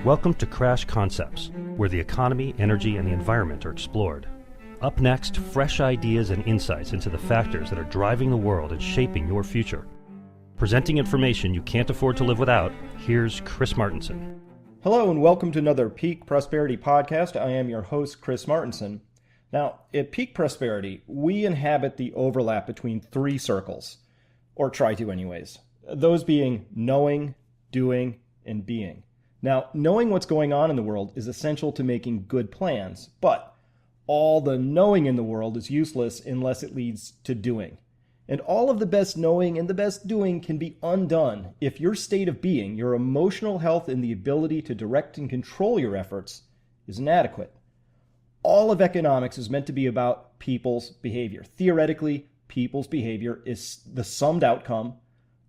Welcome to Crash Concepts, where the economy, energy, and the environment are explored. Up next, fresh ideas and insights into the factors that are driving the world and shaping your future. Presenting information you can't afford to live without, here's Chris Martenson. Hello and welcome to another Peak Prosperity podcast. I am your host, Chris Martenson. Now, at Peak Prosperity, we inhabit the overlap between three circles, or try to anyways. Those being knowing, doing, and being. Now, knowing what's going on in the world is essential to making good plans, but all the knowing in the world is useless unless it leads to doing. And all of the best knowing and the best doing can be undone if your state of being, your emotional health, and the ability to direct and control your efforts is inadequate. All of economics is meant to be about people's behavior. Theoretically, people's behavior is the summed outcome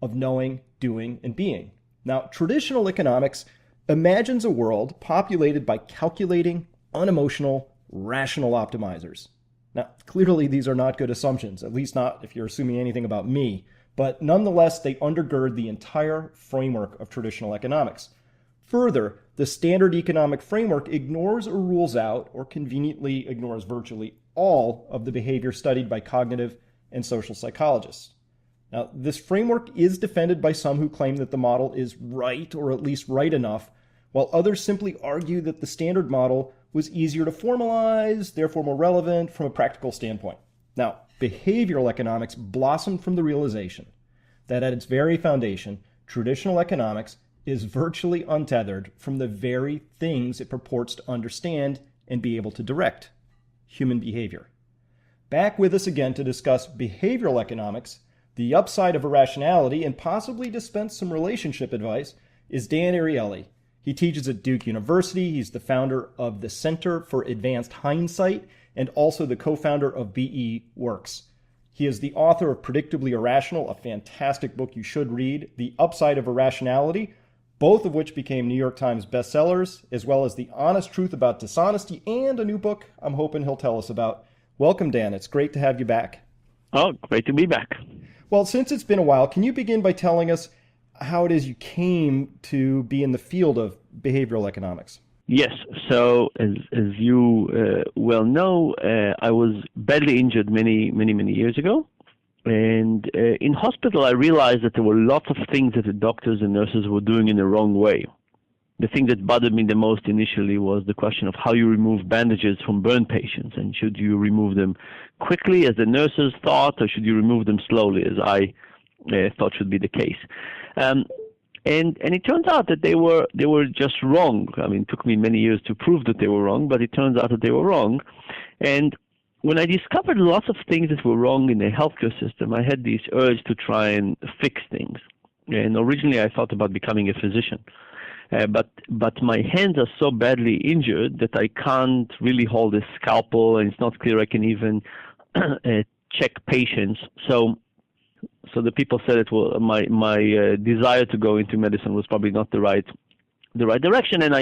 of knowing, doing, and being. Now, traditional economics imagines a world populated by calculating, unemotional, rational optimizers. Now, clearly these are not good assumptions, at least not if you're assuming anything about me, but nonetheless, they undergird the entire framework of traditional economics. Further, the standard economic framework ignores or rules out, or conveniently ignores virtually all of the behavior studied by cognitive and social psychologists. Now, this framework is defended by some who claim that the model is right, or at least right enough, while others simply argue that the standard model was easier to formalize, therefore more relevant from a practical standpoint. Now, behavioral economics blossomed from the realization that at its very foundation, traditional economics is virtually untethered from the very things it purports to understand and be able to direct: human behavior. Back with us again to discuss behavioral economics, the upside of irrationality, and possibly dispense some relationship advice is Dan Ariely. He teaches at Duke University. He's the founder of the Center for Advanced Hindsight and also the co-founder of BE Works. He is the author of Predictably Irrational, a fantastic book you should read, The Upside of Irrationality, both of which became New York Times bestsellers, as well as The Honest Truth About Dishonesty, and a new book I'm hoping he'll tell us about. Welcome, Dan. It's great to have you back. Oh, great to be back. Well, since it's been a while, can you begin by telling us how it is you came to be in the field of behavioral economics? Yes. So as you well know, I was badly injured many years ago. And in hospital, I realized that there were lots of things that the doctors and nurses were doing in the wrong way. The thing that bothered me the most initially was the question of how you remove bandages from burn patients. And should you remove them quickly, as the nurses thought, or should you remove them slowly, as I thought should be the case? And it turns out that they were just wrong. I mean, it took me many years to prove that they were wrong, but it turns out that they were wrong. And when I discovered lots of things that were wrong in the healthcare system, I had this urge to try and fix things. And originally I thought about becoming a physician. But my hands are so badly injured that I can't really hold a scalpel, and it's not clear I can even check patients. So the people said that my desire to go into medicine was probably not the right direction, and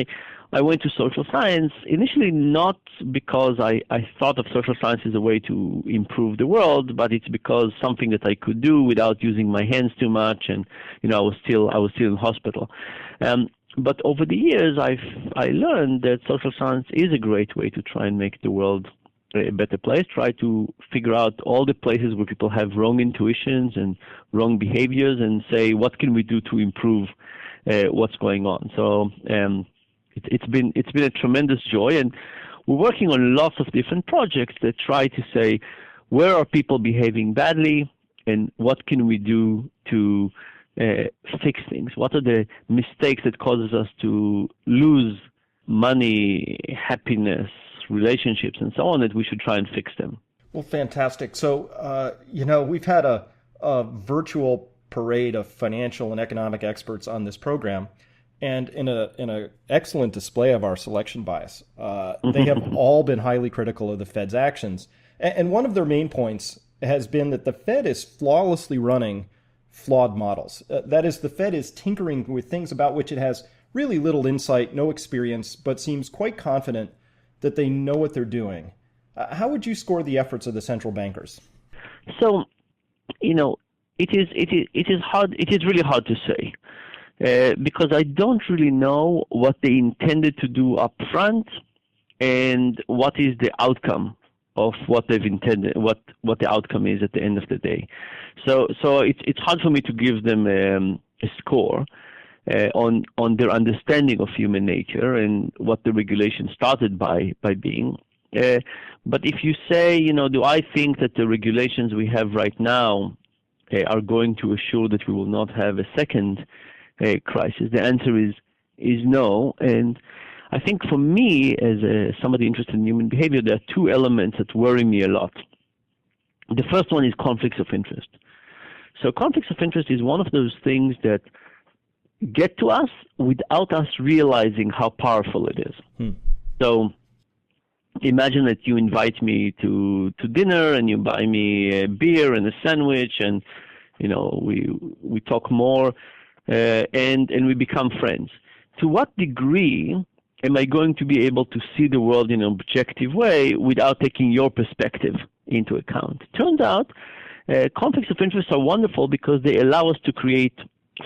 I went to social science, initially not because I thought of social science as a way to improve the world, but it's because something that I could do without using my hands too much, and I was still in hospital. But over the years, I learned that social science is a great way to try and make the world a better place, try to figure out all the places where people have wrong intuitions and wrong behaviors, and say, what can we do to improve what's going on? So it's been a tremendous joy, and we're working on lots of different projects that try to say, where are people behaving badly, and what can we do to fix things? What are the mistakes that causes us to lose money, happiness, relationships, and so on, that we should try and fix them? Well, fantastic. So, we've had a virtual parade of financial and economic experts on this program, and in a excellent display of our selection bias. They have all been highly critical of the Fed's actions. And one of their main points has been that the Fed is flawlessly running flawed models. That is, the Fed is tinkering with things about which it has really little insight, no experience, but seems quite confident that they know what they're doing. How would you score the efforts of the central bankers? So, it is hard. It is really hard to say. because I don't really know what they intended to do up front and what is the outcome of what they've intended, what the outcome is at the end of the day. So it's hard for me to give them a score on their understanding of human nature and what the regulation started by being. But if you say, do I think that the regulations we have right now are going to assure that we will not have a second crisis? The answer is no. And I think for me, as somebody interested in human behavior, there are two elements that worry me a lot. The first one is conflicts of interest. So conflicts of interest is one of those things that get to us without us realizing how powerful it is. So imagine that you invite me to dinner and you buy me a beer and a sandwich, and we talk more and we become friends. To what degree am I going to be able to see the world in an objective way without taking your perspective into account? Turns out conflicts of interest are wonderful because they allow us to create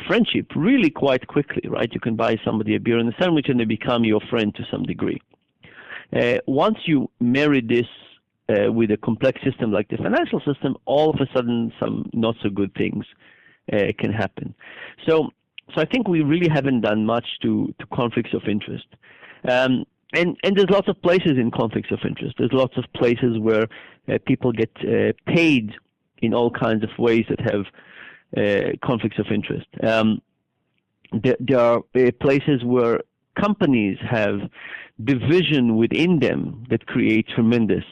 friendship really quite quickly, right? You can buy somebody a beer and a sandwich and they become your friend to some degree. Once you marry this with a complex system like the financial system, all of a sudden some not so good things can happen. So I think we really haven't done much to conflicts of interest. And there's lots of places in conflicts of interest. There's lots of places where people get paid in all kinds of ways that have conflicts of interest. There are places where companies have division within them that create tremendous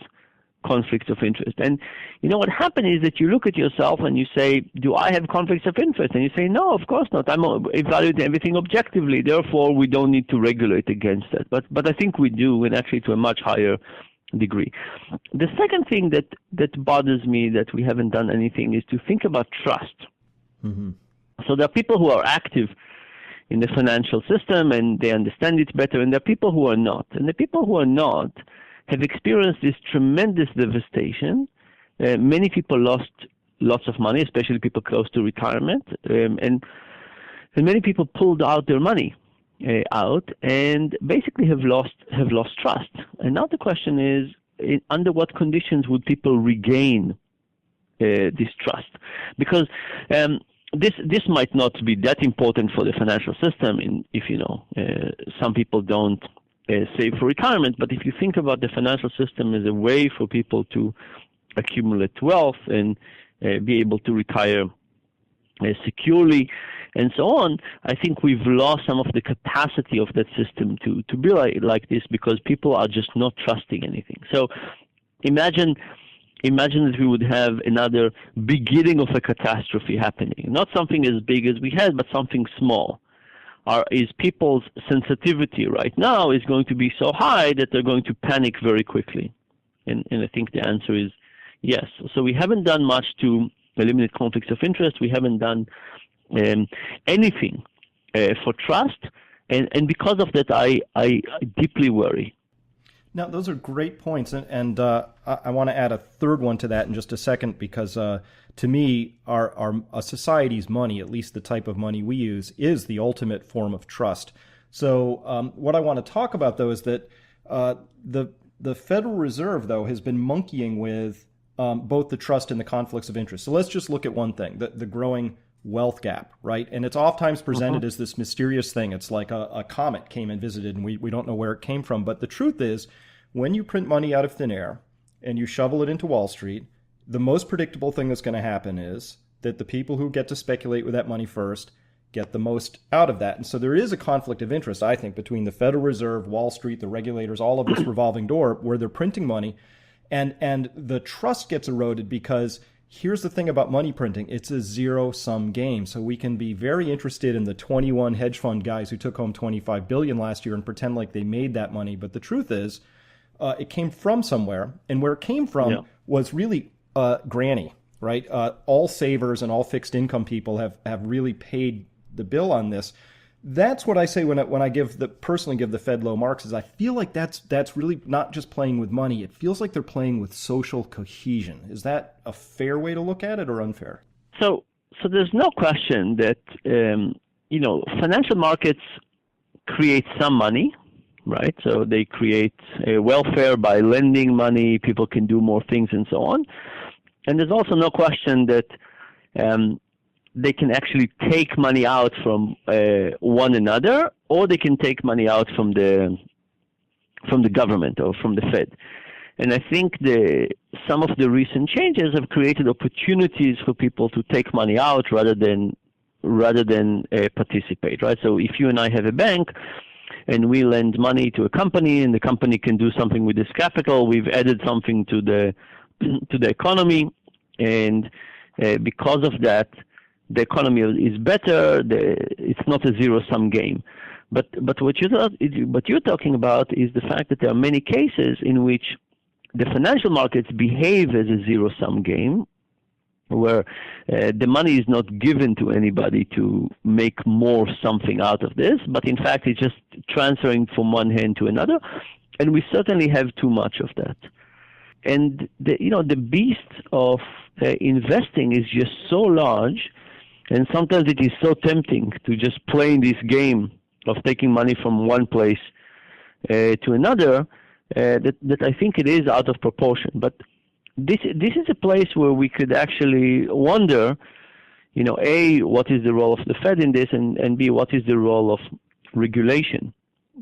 conflicts of interest. And what happens is that you look at yourself and you say, do I have conflicts of interest? And you say, no, of course not. I'm evaluating everything objectively. Therefore, we don't need to regulate against that. But I think we do, and actually to a much higher degree. The second thing that bothers me that we haven't done anything is to think about trust. Mm-hmm. So there are people who are active in the financial system and they understand it better, and there are people who are not. And the people who are not have experienced this tremendous devastation. Many people lost lots of money, especially people close to retirement, and many people pulled out their money out and basically have lost trust. And now the question is, under what conditions would people regain this trust? Because this might not be that important for the financial system if some people don't save for retirement, but if you think about the financial system as a way for people to accumulate wealth and be able to retire securely and so on, I think we've lost some of the capacity of that system to be like this because people are just not trusting anything. So imagine that we would have another beginning of a catastrophe happening, not something as big as we had, but something small. Is people's sensitivity right now is going to be so high that they're going to panic very quickly? And I think the answer is yes. So we haven't done much to eliminate conflicts of interest. We haven't done anything for trust. And because of that, I deeply worry. Now, those are great points, and I want to add a third one to that in just a second, because to me, our society's money, at least the type of money we use, is the ultimate form of trust. So what I want to talk about, though, is that the Federal Reserve, though, has been monkeying with both the trust and the conflicts of interest. So let's just look at one thing, the growing wealth gap, right? And it's oftentimes presented as this mysterious thing. It's like a comet came and visited, and we don't know where it came from. But the truth is, when you print money out of thin air and you shovel it into Wall Street, the most predictable thing that's going to happen is that the people who get to speculate with that money first get the most out of that. And so there is a conflict of interest, I think, between the Federal Reserve, Wall Street, the regulators, all of this revolving door where they're printing money, and the trust gets eroded because here's the thing about money printing. It's a zero-sum game. So we can be very interested in the 21 hedge fund guys who took home $25 billion last year and pretend like they made that money. But the truth is, it came from somewhere. And where it came from was really Granny, right? All savers and all fixed income people have really paid the bill on this. That's what I say when I personally give the Fed low marks, is I feel like that's really not just playing with money. It feels like they're playing with social cohesion. Is that a fair way to look at it or unfair? So there's no question that financial markets create some money, right? So they create welfare by lending money. People can do more things and so on. And there's also no question that they can actually take money out from one another, or they can take money out from the government or from the Fed. And I think some of the recent changes have created opportunities for people to take money out rather than participate, right? So if you and I have a bank and we lend money to a company and the company can do something with this capital, we've added something to the economy, and because of that, the economy is better. It's not a zero-sum game. But what you're talking about is the fact that there are many cases in which the financial markets behave as a zero-sum game, where the money is not given to anybody to make more something out of this, but in fact it's just transferring from one hand to another, and we certainly have too much of that. And the beast of investing is just so large, and sometimes it is so tempting to just play in this game of taking money from one place to another that I think it is out of proportion. But this is a place where we could actually wonder, A, what is the role of the Fed in this, and B, what is the role of regulation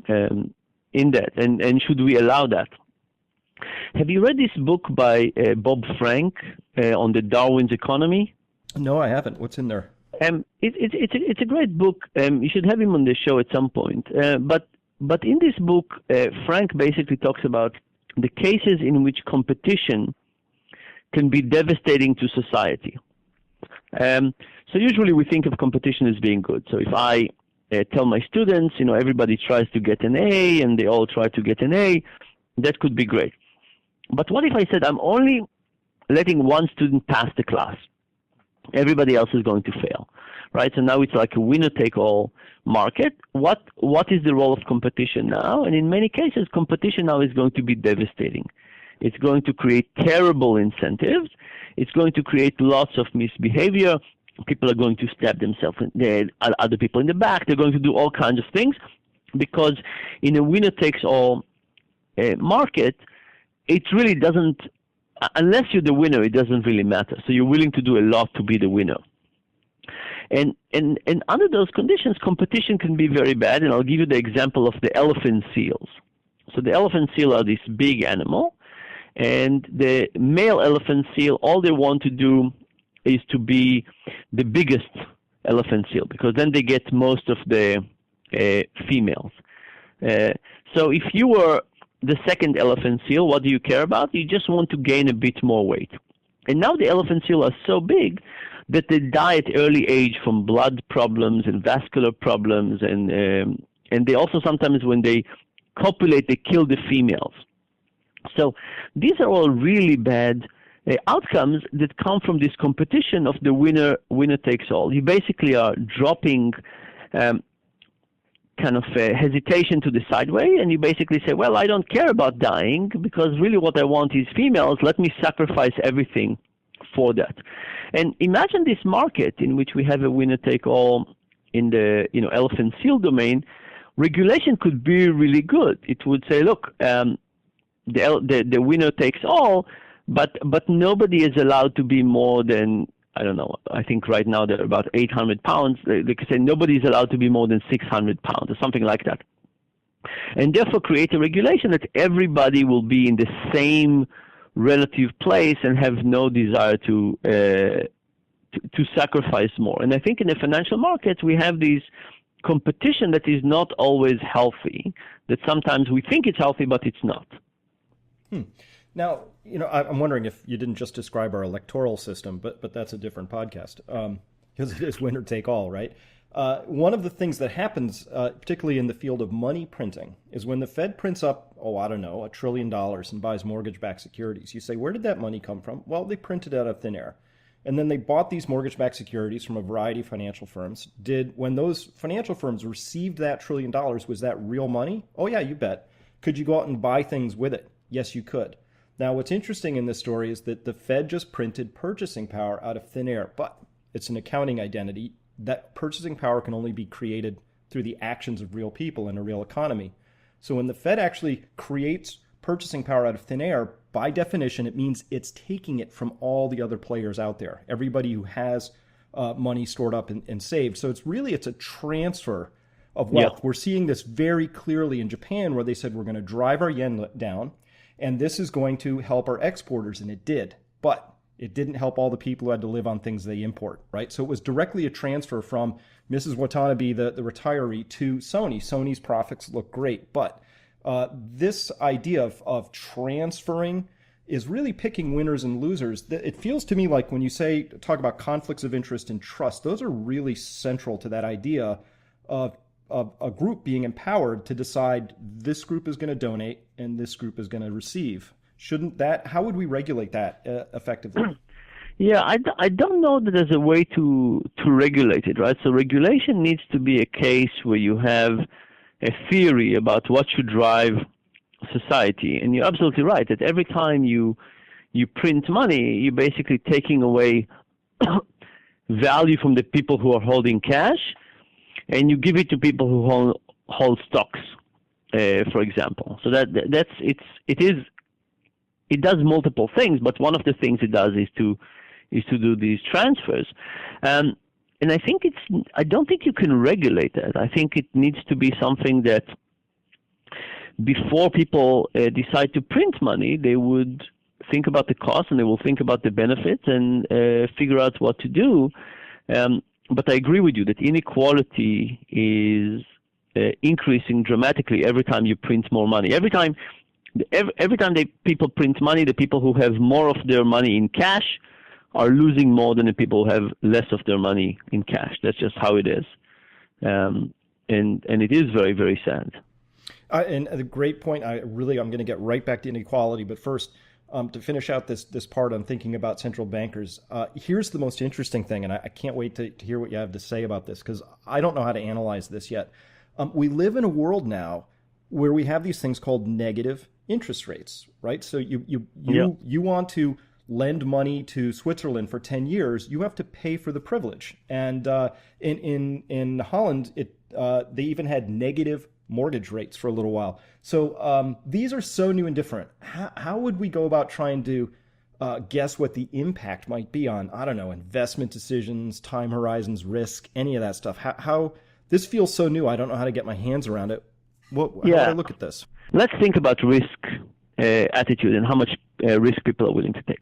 in that, and should we allow that? Have you read this book by Bob Frank on the Darwin's economy? No, I haven't. What's in there? It's a great book. You should have him on the show at some point. But in this book, Frank basically talks about the cases in which competition can be devastating to society. So usually we think of competition as being good. So if I tell my students, everybody tries to get an A and they all try to get an A, that could be great. But what if I said I'm only letting one student pass the class? Everybody else is going to fail, right? So now it's like a winner-take-all market. What is the role of competition now? And in many cases, competition now is going to be devastating. It's going to create terrible incentives. It's going to create lots of misbehavior. People are going to stab themselves, other people in the back. They're going to do all kinds of things, because in a winner-takes-all market, it really doesn't, unless you're the winner, it doesn't really matter. So you're willing to do a lot to be the winner. And under those conditions, competition can be very bad. And I'll give you the example of the elephant seals. So the elephant seal are this big animal, and the male elephant seal, all they want to do is to be the biggest elephant seal, because then they get most of the females. So if you were the second elephant seal, what do you care about? You just want to gain a bit more weight. And now the elephant seal are so big that they die at early age from blood problems and vascular problems, and they also sometimes, when they copulate, they kill the females. So these are all really bad outcomes that come from this competition of the winner takes all. You basically are dropping kind of hesitation to the sideway, and you basically say, well, I don't care about dying, because really what I want is females. Let me sacrifice everything for that. And imagine this market in which we have a winner-take-all in the elephant seal domain. Regulation could be really good. It would say, look, the winner takes all, but nobody is allowed to be more than, I don't know, I think right now they're about 800 pounds. They could say nobody is allowed to be more than 600 pounds or something like that. And therefore create a regulation that everybody will be in the same relative place and have no desire to sacrifice more. And I think in the financial markets we have this competition that is not always healthy, that sometimes we think it's healthy, but it's not. Now, I'm wondering if you didn't just describe our electoral system, but that's a different podcast, because it is winner take all, right? One of the things that happens, particularly in the field of money printing, is when the Fed prints up, $1 trillion and buys mortgage-backed securities. You say, where did that money come from? Well, they printed it out of thin air. And then they bought these mortgage-backed securities from a variety of financial firms. When those financial firms received that $1 trillion, was that real money? Oh, yeah, you bet. Could you go out and buy things with it? Yes, you could. Now, what's interesting in this story is that the Fed just printed purchasing power out of thin air, but it's an accounting identity. that purchasing power can only be created through the actions of real people in a real economy. So when the Fed actually creates purchasing power out of thin air, by definition, it means it's taking it from all the other players out there, everybody who has money stored up and saved. So it's a transfer of wealth. Yeah. We're seeing this very clearly in Japan, where they said we're going to drive our yen down, and this is going to help our exporters, and it did. But it didn't help all the people who had to live on things they import, right? So it was directly a transfer from Mrs. Watanabe, the retiree, to Sony. Sony's profits look great, but this idea of transferring is really picking winners and losers. It feels to me like when you talk about conflicts of interest and trust, those are really central to that idea of a group being empowered to decide this group is going to donate and this group is going to receive. How would we regulate that effectively? Yeah, I don't know that there's a way to regulate it, right? So regulation needs to be a case where you have a theory about what should drive society. And you're absolutely right that every time you print money, you're basically taking away value from the people who are holding cash, and you give it to people who hold stocks, for example. So it does multiple things, but one of the things it does is to do these transfers. And I don't think you can regulate that. I think it needs to be something that before people decide to print money, they would think about the cost and they will think about the benefits and figure out what to do. But I agree with you that inequality is increasing dramatically every time you print more money. Every time people print money, the people who have more of their money in cash are losing more than the people who have less of their money in cash. That's just how it is. And it is very, very sad. And a great point. I'm going to get right back to inequality. But first, to finish out this part on thinking about central bankers, here's the most interesting thing, and I can't wait to hear what you have to say about this, because I don't know how to analyze this yet. We live in a world now where we have these things called negative interest rates, right? So you want to lend money to Switzerland for 10 years, you have to pay for the privilege. And in Holland, they even had negative mortgage rates for a little while. So these are so new and different. How would we go about trying to guess what the impact might be on, I don't know, investment decisions, time horizons, risk, any of that stuff? How this feels so new. I don't know how to get my hands around it. How do I look at this? Let's think about risk attitude and how much risk people are willing to take.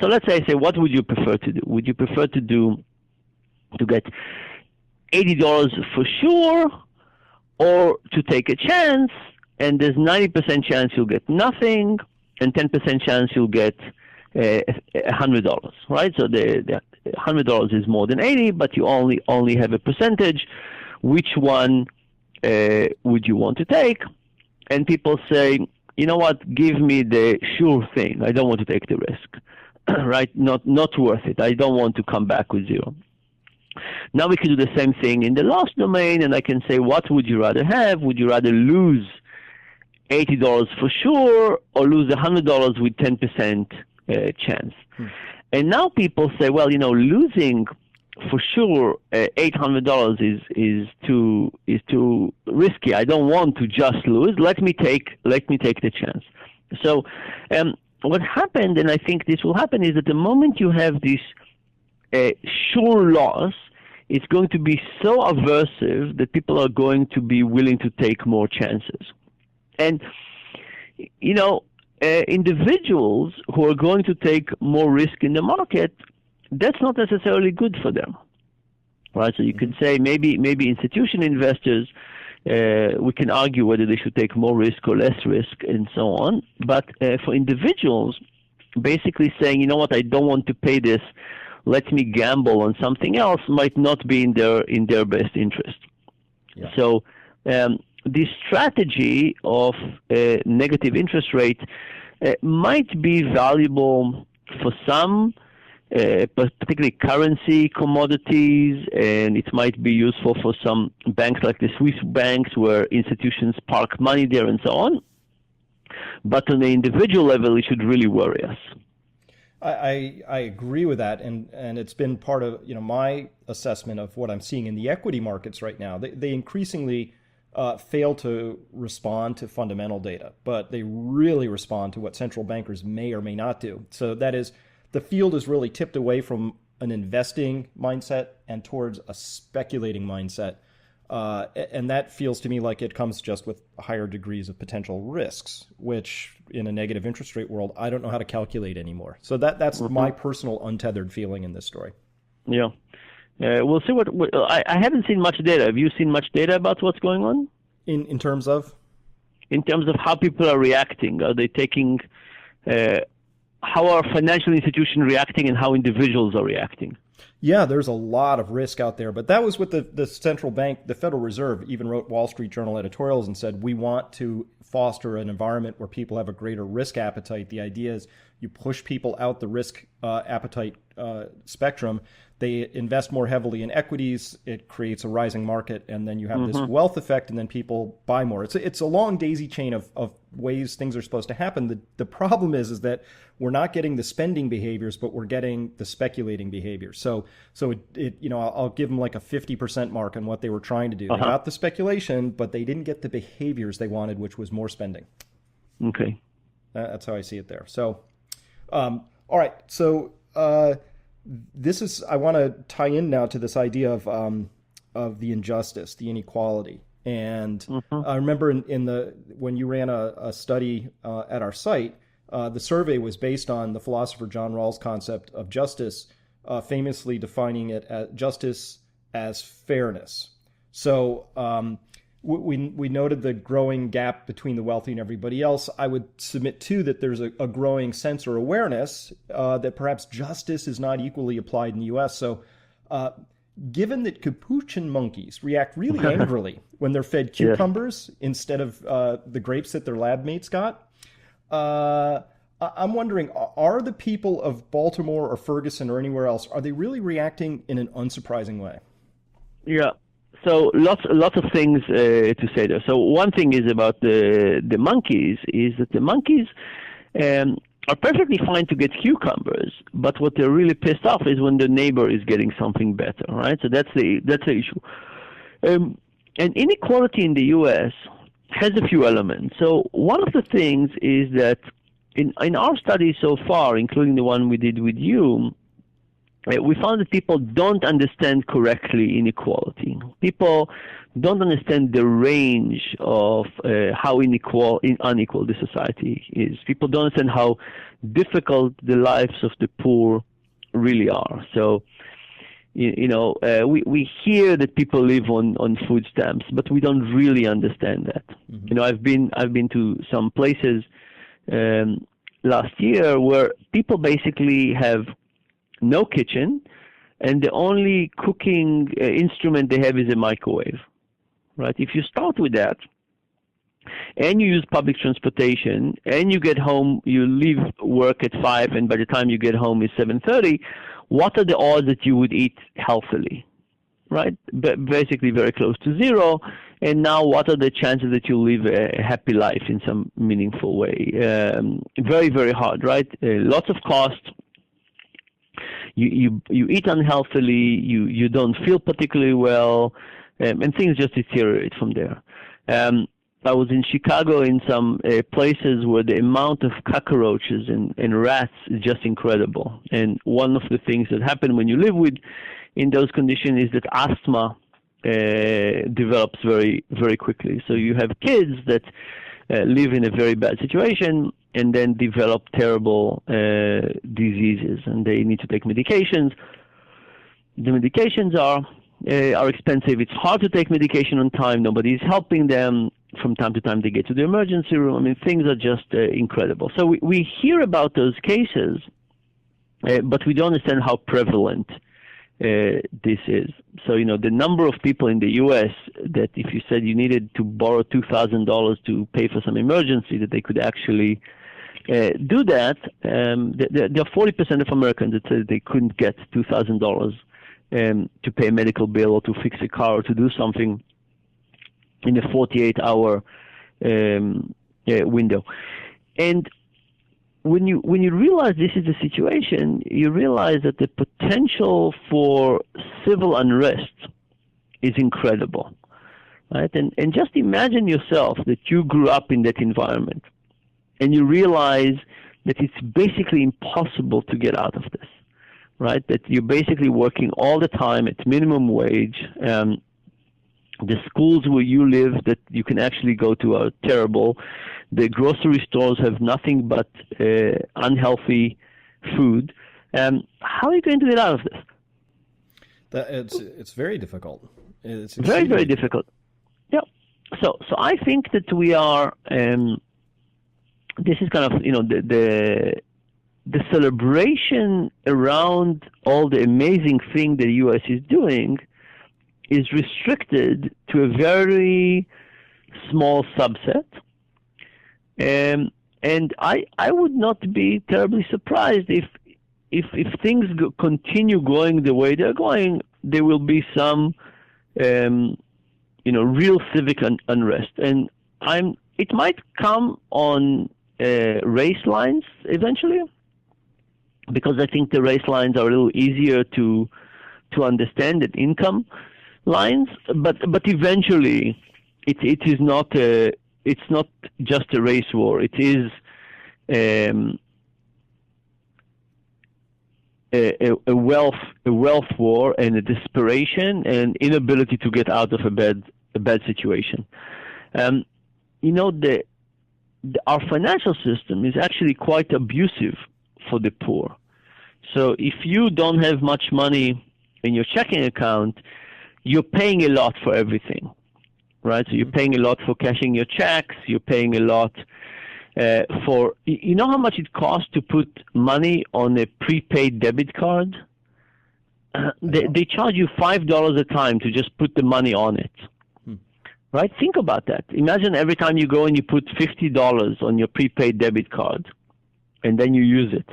So let's say, what would you prefer to do? Would you prefer to get $80 for sure, or to take a chance and there's 90% chance you'll get nothing and 10% chance you'll get $100, right? So the $100 is more than 80, but you only have a percentage. Which one would you want to take? And people say, you know what, give me the sure thing. I don't want to take the risk, right? Not worth it. I don't want to come back with zero. Now we can do the same thing in the loss domain, and I can say, what would you rather have? Would you rather lose $80 for sure or lose $100 with 10% chance? And now people say, well, losing for sure $800 is too risky. I don't want to just lose. Let me take the chance. So what happened, and I think this will happen, is that the moment you have this sure loss, it's going to be so aversive that people are going to be willing to take more chances. And individuals who are going to take more risk in the market, that's not necessarily good for them, right? So you can say maybe institutional investors, we can argue whether they should take more risk or less risk and so on. But for individuals, basically saying, you know what, I don't want to pay this, let me gamble on something else, might not be in their best interest. Yeah. So this strategy of negative interest rate might be valuable for some, particularly currency commodities, and it might be useful for some banks like the Swiss banks where institutions park money there and so on. But on the individual level, it should really worry us. I agree with that, and it's been part of my assessment of what I'm seeing in the equity markets right now. They increasingly fail to respond to fundamental data, but they really respond to what central bankers may or may not do. So that is, the field is really tipped away from an investing mindset and towards a speculating mindset. And that feels to me like it comes just with higher degrees of potential risks, which in a negative interest rate world, I don't know how to calculate anymore. So that's my personal untethered feeling in this story. Yeah. We'll see what I haven't seen much data. Have you seen much data about what's going on? In terms of? In terms of how people are reacting. Are they taking, how are financial institutions reacting and how individuals are reacting? Yeah, there's a lot of risk out there. But that was what the central bank, the Federal Reserve, even wrote Wall Street Journal editorials and said, we want to foster an environment where people have a greater risk appetite. The idea is you push people out the risk appetite spectrum. They invest more heavily in equities. It creates a rising market. And then you have this wealth effect, and then people buy more. It's a long daisy chain of ways things are supposed to happen. The problem is that we're not getting the spending behaviors, but we're getting the speculating behaviors. So I'll give them like a 50% mark on what they were trying to do. They got the speculation, but they didn't get the behaviors they wanted, which was more spending. Okay. That's how I see it there. So, all right. So I want to tie in now to this idea of the injustice, the inequality. And I remember when you ran a study at our site, the survey was based on the philosopher John Rawls' concept of justice, famously defining it as justice as fairness. So we noted the growing gap between the wealthy and everybody else. I would submit, too, that there's a growing sense or awareness that perhaps justice is not equally applied in the U.S. So given that capuchin monkeys react really angrily when they're fed cucumbers instead of the grapes that their lab mates got, I'm wondering, are the people of Baltimore or Ferguson or anywhere else, are they really reacting in an unsurprising way? Yeah. So lots of things to say there. So one thing is about the monkeys is that the monkeys are perfectly fine to get cucumbers, but what they're really pissed off is when the neighbor is getting something better, right? So that's the issue. And inequality in the U.S. has a few elements. So one of the things is that in our studies so far, including the one we did with you, we found that people don't understand correctly inequality. People don't understand the range of how unequal the society is. People don't understand how difficult the lives of the poor really are. So, we hear that people live on food stamps, but we don't really understand that. I've been to some places last year where people basically have no kitchen, and the only cooking instrument they have is a microwave, right? If you start with that, and you use public transportation, and you get home, you leave work at 5, and by the time you get home is 7:30, what are the odds that you would eat healthily, right? Basically very close to zero. And now what are the chances that you'll live a happy life in some meaningful way? Very, very hard, right? Lots of cost. You eat unhealthily, you don't feel particularly well, and things just deteriorate from there. I was in Chicago in some places where the amount of cockroaches and rats is just incredible. And one of the things that happen when you live in those conditions is that asthma develops very, very quickly. So you have kids that live in a very bad situation and then develop terrible diseases, and they need to take medications. The medications are expensive. It's hard to take medication on time. Nobody is helping them. From time to time, they get to the emergency room. I mean, things are just incredible. So we hear about those cases, but we don't understand how prevalent this is. So, the number of people in the U.S. that if you said you needed to borrow $2,000 to pay for some emergency, that they could actually do that, there are 40% of Americans that said they couldn't get $2,000 to pay a medical bill or to fix a car or to do something in a 48-hour window. And when you realize this is the situation, you realize that the potential for civil unrest is incredible, right? And just imagine yourself that you grew up in that environment, and you realize that it's basically impossible to get out of this, right? That you're basically working all the time at minimum wage. The schools where you live that you can actually go to are terrible. The grocery stores have nothing but unhealthy food. How are you going to get out of this? It's very difficult. It's very, very difficult. Yeah. So I think that we are. This is kind of the celebration around all the amazing thing the U.S. is doing is restricted to a very small subset. And I would not be terribly surprised if things continue going the way they're going, there will be some real civic unrest. And it might come on race lines eventually, because I think the race lines are a little easier to understand than income lines, but eventually it is not it's not just a race war. It is a wealth war and a desperation and inability to get out of a bad situation. Our financial system is actually quite abusive for the poor. So if you don't have much money in your checking account, you're paying a lot for everything, right? So you're paying a lot for cashing your checks. You're paying a lot for, you know how much it costs to put money on a prepaid debit card? They charge you $5 a time to just put the money on it, right? Think about that. Imagine every time you go and you put $50 on your prepaid debit card and then you use it,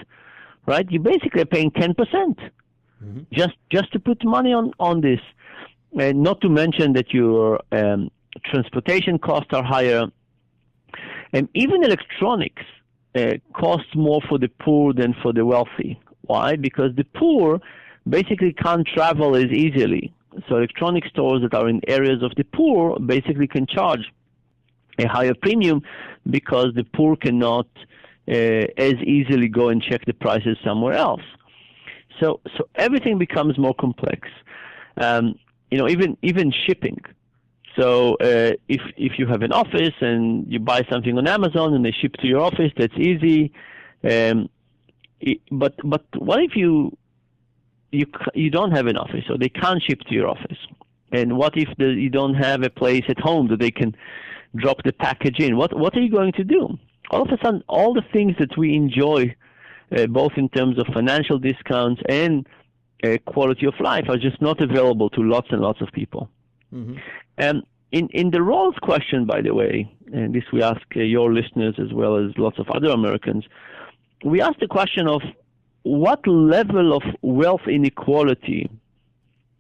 right? You basically are paying 10% just to put money on this. And not to mention that your transportation costs are higher. And even electronics costs more for the poor than for the wealthy. Why? Because the poor basically can't travel as easily. So electronic stores that are in areas of the poor basically can charge a higher premium because the poor cannot as easily go and check the prices somewhere else. So everything becomes more complex. Even shipping. So if you have an office and you buy something on Amazon and they ship to your office, that's easy. But what if you don't have an office, or they can't ship to your office? And what if you don't have a place at home that they can drop the package in? What are you going to do? All of a sudden, all the things that we enjoy, both in terms of financial discounts and quality of life, are just not available to lots and lots of people. And in the roles question, by the way, and this we ask your listeners as well as lots of other Americans, we ask the question of what level of wealth inequality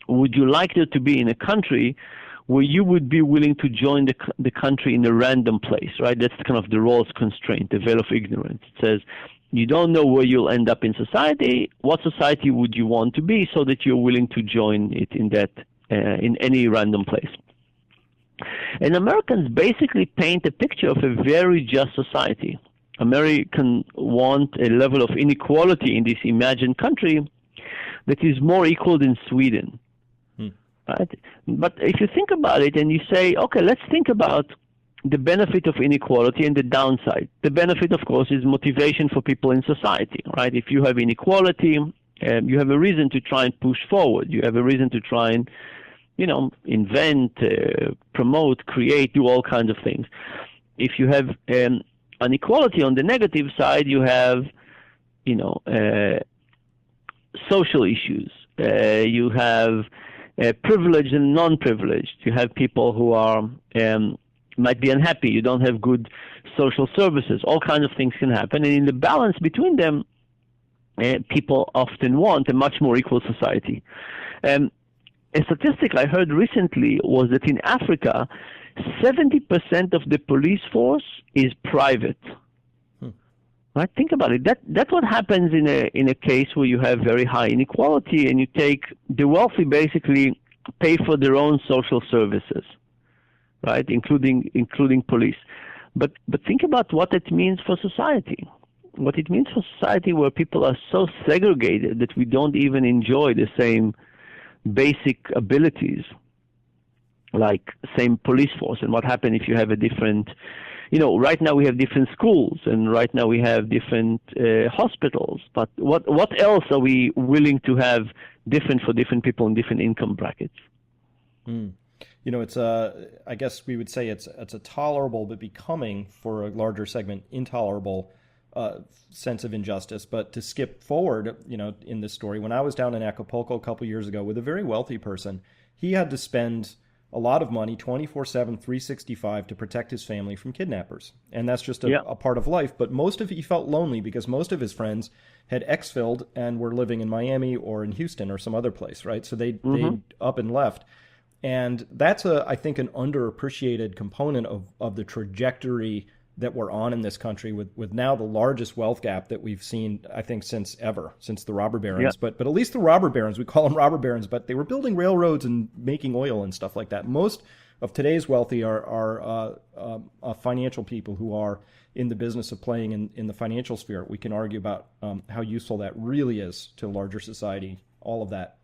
would you like there to be in a country where you would be willing to join the country in a random place, right? That's kind of the roles constraint, the veil of ignorance. It says, you don't know where you'll end up in society. What society would you want to be so that you're willing to join it in any random place? And Americans basically paint a picture of a very just society. Americans want a level of inequality in this imagined country that is more equal than Sweden. Right? But if you think about it and you say, okay, let's think about the benefit of inequality and the downside. The benefit, of course, is motivation for people in society, right? If you have inequality, you have a reason to try and push forward. You have a reason to try and, invent, promote, create, do all kinds of things. If you have inequality on the negative side, you have, social issues. You have privileged and non-privileged. You have people who are might be unhappy. You don't have good social services. All kinds of things can happen. And in the balance between them, people often want a much more equal society. A statistic I heard recently was that in Africa, 70% of the police force is private. Right? Think about it. That's what happens in a case where you have very high inequality, and you take the wealthy basically pay for their own social services, right? Including police. But think about what it means for society. What it means for society where people are so segregated that we don't even enjoy the same basic abilities, like same police force. And what happens if you have a different, right now we have different schools, and right now we have different hospitals. But what else are we willing to have different for different people in different income brackets? It's I guess we would say it's a tolerable but becoming, for a larger segment, intolerable sense of injustice. But to skip forward, in this story, when I was down in Acapulco a couple years ago with a very wealthy person, he had to spend a lot of money 24/7, 365 to protect his family from kidnappers. And that's just a part of life. But he felt lonely because most of his friends had exfilled and were living in Miami or in Houston or some other place, right? So they up and left. And that's, I think, an underappreciated component of the trajectory that we're on in this country with now the largest wealth gap that we've seen, I think, since the robber barons. But at least the robber barons, we call them robber barons, but they were building railroads and making oil and stuff like that. Most of today's wealthy are financial people who are in the business of playing in the financial sphere. We can argue about how useful that really is to larger society, all of that.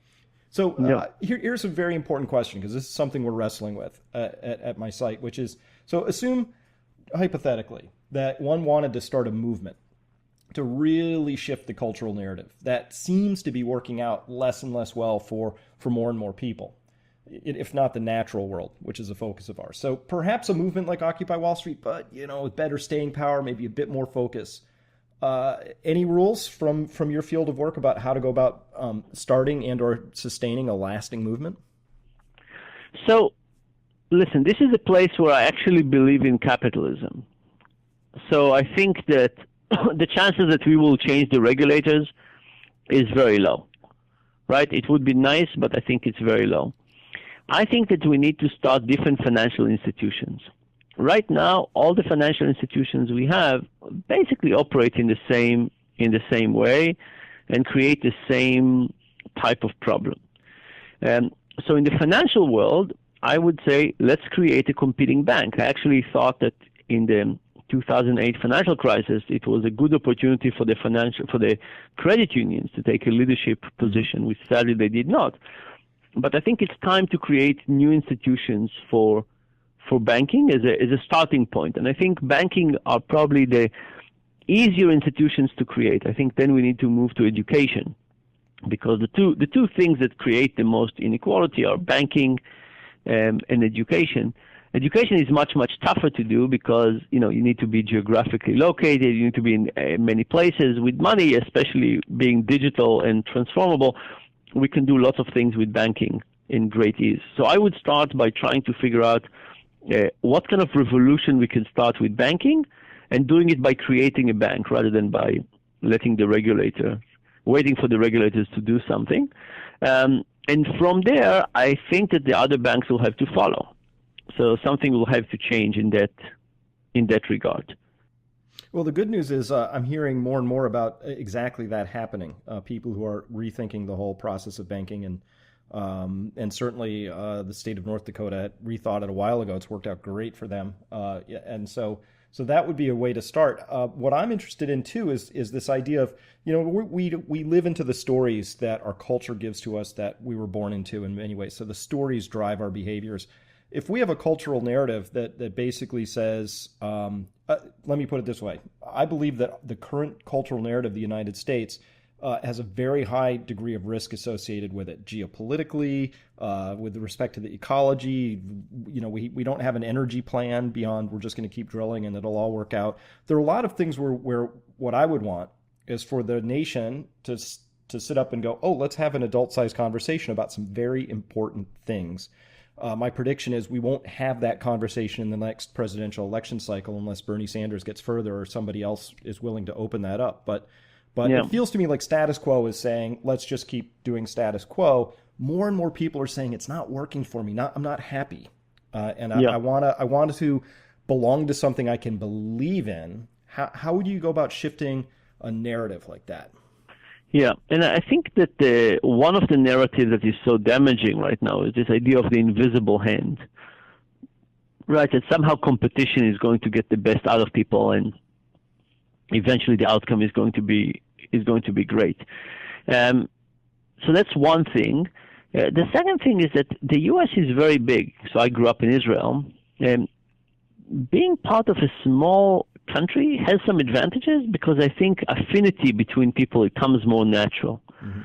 So here's a very important question, because this is something we're wrestling with at my site, which is, so assume hypothetically that one wanted to start a movement to really shift the cultural narrative that seems to be working out less and less well for more and more people, if not the natural world, which is a focus of ours. So perhaps a movement like Occupy Wall Street, but with better staying power, maybe a bit more focus. Any rules from your field of work about how to go about starting and or sustaining a lasting movement? So, listen, this is a place where I actually believe in capitalism. So I think that the chances that we will change the regulators is very low, right? It would be nice, but I think it's very low. I think that we need to start different financial institutions. Right now, all the financial institutions we have basically operate in the same way and create the same type of problem. So in the financial world, I would say let's create a competing bank. I actually thought that in the 2008 financial crisis, it was a good opportunity for the credit unions to take a leadership position, which sadly they did not. But I think it's time to create new institutions for banking as a starting point. And I think banking are probably the easier institutions to create. I think then we need to move to education, because the two things that create the most inequality are banking and education. Education is much, much tougher to do because, you need to be geographically located, you need to be in many places. With money, especially being digital and transformable, we can do lots of things with banking in great ease. So I would start by trying to figure out what kind of revolution we can start with banking, and doing it by creating a bank rather than by waiting for the regulators to do something. And from there, I think that the other banks will have to follow. So something will have to change in that regard. Well, the good news is I'm hearing more and more about exactly that happening. People who are rethinking the whole process of banking, and certainly the state of North Dakota rethought it a while ago. It's worked out great for them, and so that would be a way to start. What I'm interested in too is this idea of we live into the stories that our culture gives to us that we were born into in many ways. So the stories drive our behaviors. If we have a cultural narrative that basically says, let me put it this way, I believe that the current cultural narrative of the United States has a very high degree of risk associated with it, geopolitically, with respect to the ecology. We don't have an energy plan beyond we're just going to keep drilling and it'll all work out. There are a lot of things where what I would want is for the nation to sit up and go, oh, let's have an adult-sized conversation about some very important things. My prediction is we won't have that conversation in the next presidential election cycle unless Bernie Sanders gets further or somebody else is willing to open that up. But It feels to me like status quo is saying, let's just keep doing status quo. More and more people are saying it's not working for me. I'm not happy. I want to belong to something I can believe in. How would you go about shifting a narrative like that? Yeah, and I think that one of the narratives that is so damaging right now is this idea of the invisible hand, right? That somehow competition is going to get the best out of people, and eventually the outcome is going to be great. So that's one thing. The second thing is that the U.S. is very big. So I grew up in Israel, and being part of a small country has some advantages because I think affinity between people, it comes more natural. Mm-hmm.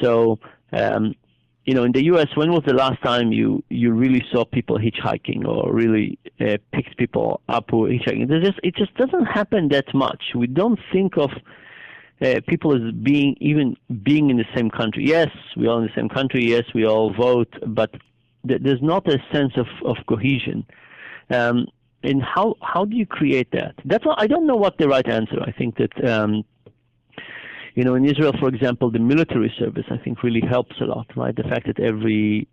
So, in the U.S., when was the last time you really saw people hitchhiking or really picked people up who are hitchhiking? It just doesn't happen that much. We don't think of people as being in the same country. Yes, we are in the same country. Yes, we all vote, but there's not a sense of cohesion. And how do you create that? That's what I don't know what the right answer. I think that in Israel, for example, the military service I think really helps a lot. Right, the fact that every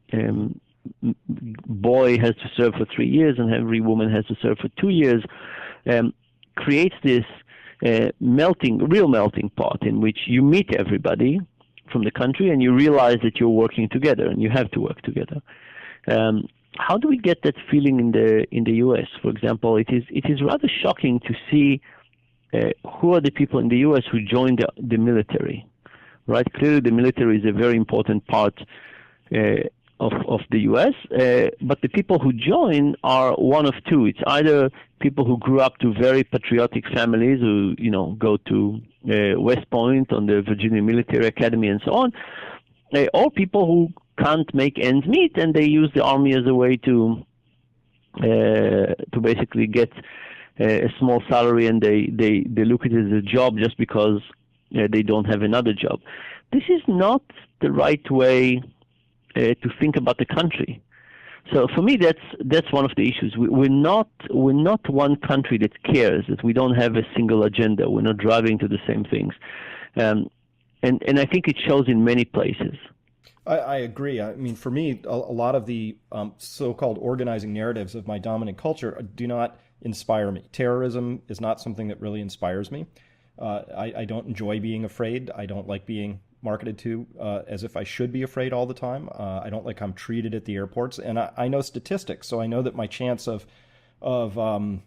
boy has to serve for 3 years and every woman has to serve for 2 years creates this real melting pot in which you meet everybody from the country and you realize that you're working together and you have to work together. How do we get that feeling in the U.S.? For example, it is rather shocking to see who are the people in the U.S. who joined the military, right? Clearly, the military is a very important part of the U.S., but the people who join are one of two. It's either people who grew up to very patriotic families who, go to West Point on the Virginia Military Academy and so on, or people who can't make ends meet and they use the army as a way to basically get a small salary and they look at it as a job just because they don't have another job. This is not the right way to think about the country. So for me, that's one of the issues. We're not one country that cares, that we don't have a single agenda. We're not driving to the same things, and I think it shows in many places. I agree. I mean, for me, a lot of the so-called organizing narratives of my dominant culture do not inspire me. Terrorism is not something that really inspires me. I don't enjoy being afraid. I don't like being marketed to as if I should be afraid all the time. I don't like how I'm treated at the airports. And I know statistics, so I know that my chance of dying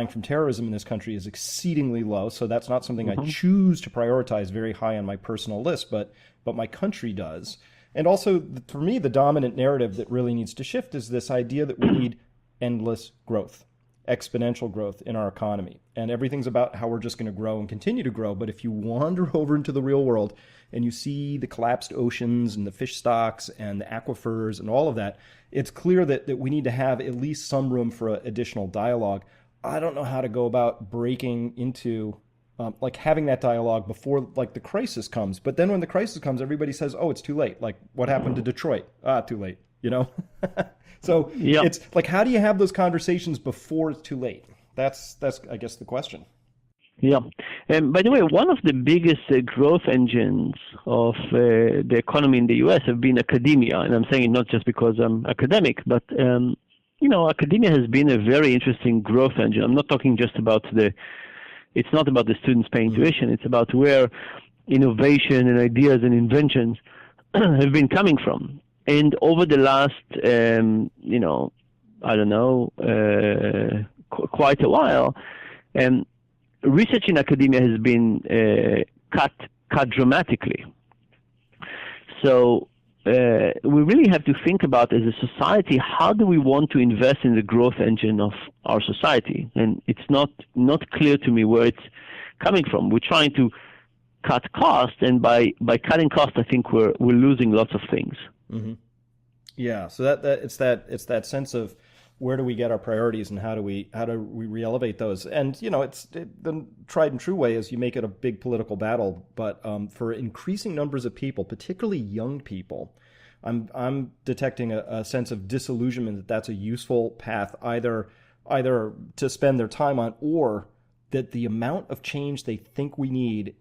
from terrorism in this country is exceedingly low. So that's not something I choose to prioritize very high on my personal list, but my country does. And also, for me, the dominant narrative that really needs to shift is this idea that we need endless growth, exponential growth in our economy. And everything's about how we're just going to grow and continue to grow. But if you wander over into the real world and you see the collapsed oceans and the fish stocks and the aquifers and all of that, it's clear that we need to have at least some room for additional dialogue. I don't know how to go about breaking into having that dialogue before the crisis comes. But then when the crisis comes, everybody says, oh, it's too late. Like what happened to Detroit? Too late, So yep. It's like, how do you have those conversations before it's too late? That's I guess the question. Yeah. And by the way, one of the biggest growth engines of the economy in the U.S. have been academia. And I'm saying it not just because I'm academic, but, academia has been a very interesting growth engine. I'm not talking just about it's not about the students paying tuition. It's about where innovation and ideas and inventions have been coming from. And over the last, quite a while, research in academia has been cut dramatically. So we really have to think about, as a society, how do we want to invest in the growth engine of our society? And it's not clear to me where it's coming from. We're trying to cut costs, and by cutting costs, I think we're losing lots of things. Mm-hmm. Yeah, so that it's that sense of where do we get our priorities and how do we re-elevate those? And the tried and true way is you make it a big political battle. But for increasing numbers of people, particularly young people, I'm detecting a sense of disillusionment that that's a useful path either to spend their time on, or that the amount of change they think we need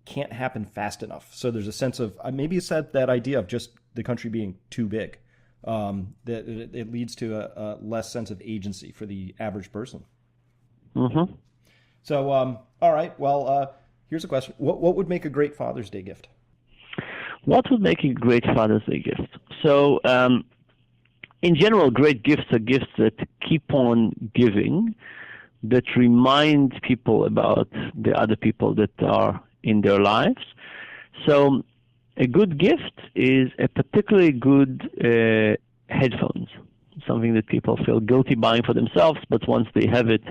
can't happen fast enough. So there's a sense of maybe it's that idea of just the country being too big. That it leads to a less sense of agency for the average person. Mm-hmm. So, all right. Well, here's a question. What would make a great Father's Day gift? What would make a great Father's Day gift? So, in general, great gifts are gifts that keep on giving, that remind people about the other people that are in their lives. So a good gift is a particularly good headphones, something that people feel guilty buying for themselves, but once they have it,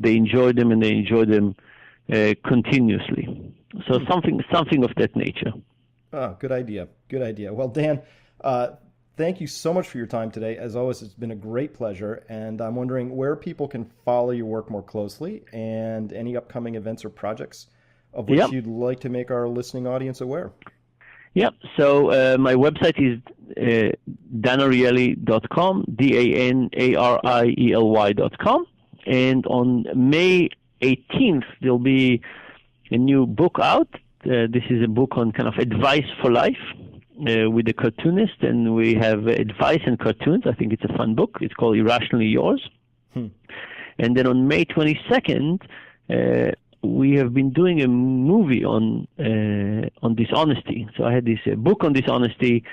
they enjoy them, and they enjoy them continuously. So something of that nature. Oh, good idea. Good idea. Well, Dan, thank you so much for your time today. As always, it's been a great pleasure, and I'm wondering where people can follow your work more closely and any upcoming events or projects of which you'd like to make our listening audience aware. Yep. So my website is danariely.com, DANARIELY.com. And on May 18th, there'll be a new book out. This is a book on kind of advice for life with a cartoonist, and we have advice and cartoons. I think it's a fun book. It's called Irrationally Yours. And then on May 22nd, we have been doing a movie on dishonesty. So I had this book on dishonesty,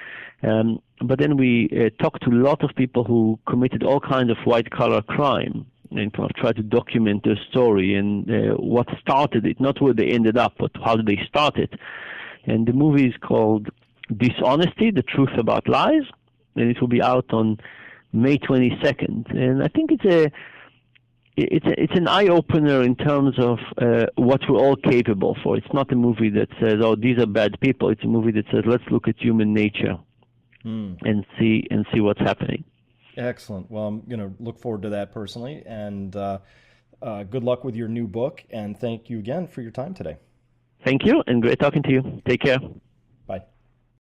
but then we talked to a lot of people who committed all kinds of white-collar crime and kind of tried to document their story and what started it, not where they ended up, but how did they start it. And the movie is called Dishonesty, The Truth About Lies, and it will be out on May 22nd. And I think it's an eye-opener in terms of what we're all capable for. It's not a movie that says, oh, these are bad people. It's a movie that says, let's look at human nature and see what's happening. Excellent. Well, I'm going to look forward to that personally, and good luck with your new book, and thank you again for your time today. Thank you, and great talking to you. Take care.